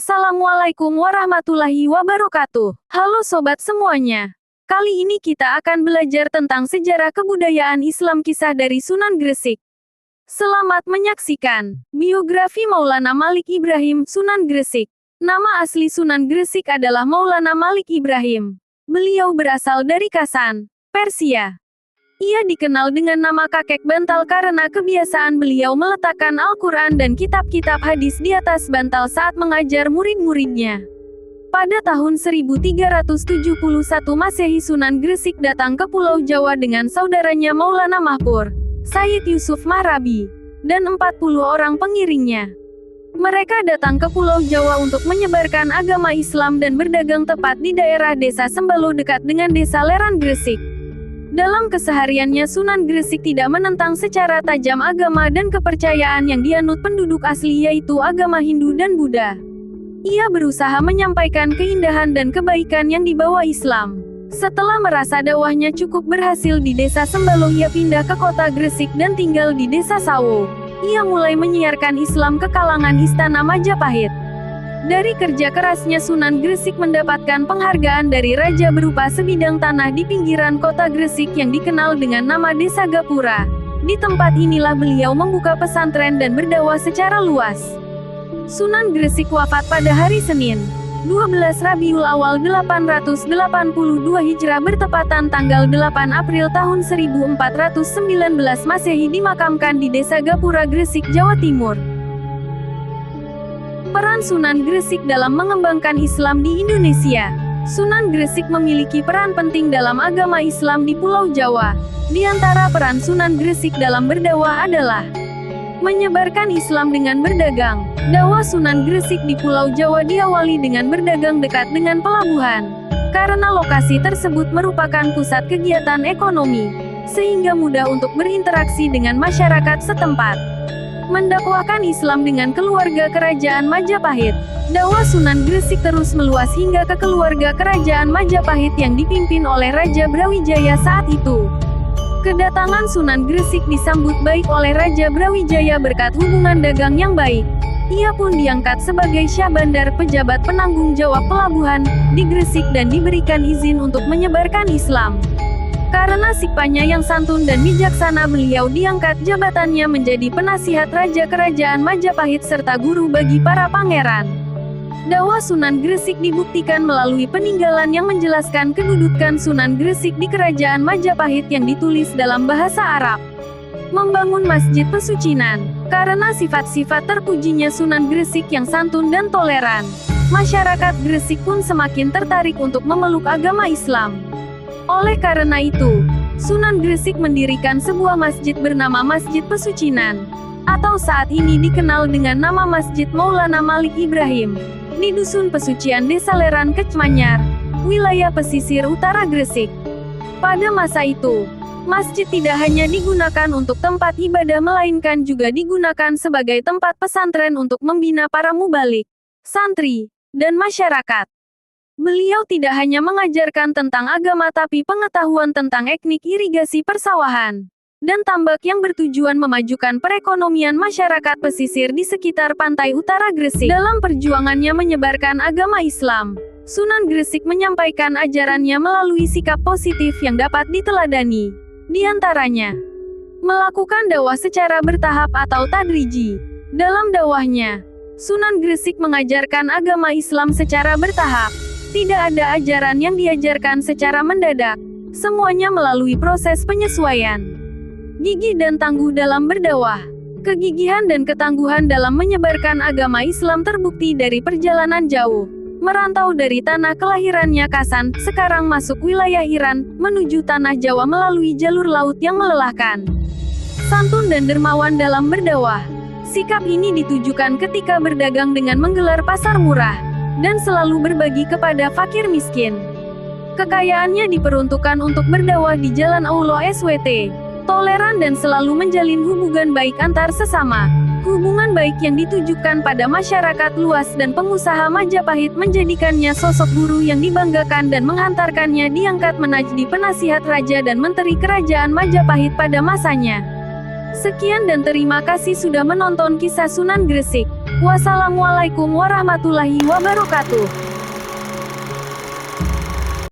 Assalamualaikum warahmatullahi wabarakatuh. Halo sobat semuanya. Kali ini kita akan belajar tentang sejarah kebudayaan Islam kisah dari Sunan Gresik. Selamat menyaksikan. Biografi Maulana Malik Ibrahim, Sunan Gresik. Nama asli Sunan Gresik adalah Maulana Malik Ibrahim. Beliau berasal dari Kasan, Persia. Ia dikenal dengan nama kakek bantal karena kebiasaan beliau meletakkan Al-Quran dan kitab-kitab hadis di atas bantal saat mengajar murid-muridnya. Pada tahun 1371 Masehi Sunan Gresik datang ke Pulau Jawa dengan saudaranya Maulana Mahpur, Sayyid Yusuf Mahrabi, dan 40 orang pengiringnya. Mereka datang ke Pulau Jawa untuk menyebarkan agama Islam dan berdagang tepat di daerah desa Sembalo dekat dengan desa Leran Gresik. Dalam kesehariannya Sunan Gresik tidak menentang secara tajam agama dan kepercayaan yang dianut penduduk asli yaitu agama Hindu dan Buddha. Ia berusaha menyampaikan keindahan dan kebaikan yang dibawa Islam. Setelah merasa dakwahnya cukup berhasil di desa Sembalo, ia pindah ke kota Gresik dan tinggal di desa Sawo. Ia mulai menyiarkan Islam ke kalangan istana Majapahit. Dari kerja kerasnya Sunan Gresik mendapatkan penghargaan dari raja berupa sebidang tanah di pinggiran kota Gresik yang dikenal dengan nama Desa Gapura. Di tempat inilah beliau membuka pesantren dan berdakwah secara luas. Sunan Gresik wafat pada hari Senin, 12 Rabiul Awal 882 Hijrah bertepatan tanggal 8 April tahun 1419 Masehi, dimakamkan di Desa Gapura, Gresik, Jawa Timur. Peran Sunan Gresik dalam mengembangkan Islam di Indonesia. Sunan Gresik memiliki peran penting dalam agama Islam di Pulau Jawa. Di antara peran Sunan Gresik dalam berdakwah adalah menyebarkan Islam dengan berdagang. Dakwah Sunan Gresik di Pulau Jawa diawali dengan berdagang dekat dengan pelabuhan. Karena lokasi tersebut merupakan pusat kegiatan ekonomi, sehingga mudah untuk berinteraksi dengan masyarakat setempat. Mendakwahkan Islam dengan keluarga kerajaan Majapahit. Dakwah Sunan Gresik terus meluas hingga ke keluarga kerajaan Majapahit yang dipimpin oleh Raja Brawijaya saat itu. Kedatangan Sunan Gresik disambut baik oleh Raja Brawijaya berkat hubungan dagang yang baik. Ia pun diangkat sebagai Syah Bandar, pejabat penanggung jawab pelabuhan di Gresik, dan diberikan izin untuk menyebarkan Islam. Karena sifatnya yang santun dan bijaksana, beliau diangkat jabatannya menjadi penasihat Raja Kerajaan Majapahit serta guru bagi para pangeran. Dakwah Sunan Gresik dibuktikan melalui peninggalan yang menjelaskan kedudukan Sunan Gresik di Kerajaan Majapahit yang ditulis dalam bahasa Arab. Membangun Masjid Pesucinan. Karena sifat-sifat terpujinya Sunan Gresik yang santun dan toleran, masyarakat Gresik pun semakin tertarik untuk memeluk agama Islam. Oleh karena itu, Sunan Gresik mendirikan sebuah masjid bernama Masjid Pesucinan, atau saat ini dikenal dengan nama Masjid Maulana Malik Ibrahim, di Dusun Pesucian Desa Leran, Kecmanyar, wilayah pesisir utara Gresik. Pada masa itu, masjid tidak hanya digunakan untuk tempat ibadah melainkan juga digunakan sebagai tempat pesantren untuk membina para mubalik, santri, dan masyarakat. Beliau tidak hanya mengajarkan tentang agama tapi pengetahuan tentang teknik irigasi persawahan dan tambak yang bertujuan memajukan perekonomian masyarakat pesisir di sekitar pantai utara Gresik. Dalam perjuangannya menyebarkan agama Islam, Sunan Gresik menyampaikan ajarannya melalui sikap positif yang dapat diteladani. Di antaranya, melakukan dakwah secara bertahap atau tadriji. Dalam dakwahnya, Sunan Gresik mengajarkan agama Islam secara bertahap. Tidak ada ajaran yang diajarkan secara mendadak. Semuanya melalui proses penyesuaian. Gigih dan tangguh dalam berdakwah. Kegigihan dan ketangguhan dalam menyebarkan agama Islam terbukti dari perjalanan jauh. Merantau dari tanah kelahirannya Kasan, sekarang masuk wilayah Iran, menuju tanah Jawa melalui jalur laut yang melelahkan. Santun dan dermawan dalam berdakwah. Sikap ini ditujukan ketika berdagang dengan menggelar pasar murah dan selalu berbagi kepada fakir miskin. Kekayaannya diperuntukkan untuk berdakwah di jalan Allah SWT. Toleran dan selalu menjalin hubungan baik antar sesama. Hubungan baik yang ditujukan pada masyarakat luas dan pengusaha Majapahit menjadikannya sosok guru yang dibanggakan dan menghantarkannya diangkat menjadi penasihat raja dan menteri kerajaan Majapahit pada masanya. Sekian dan terima kasih sudah menonton kisah Sunan Gresik. Wassalamualaikum warahmatullahi wabarakatuh.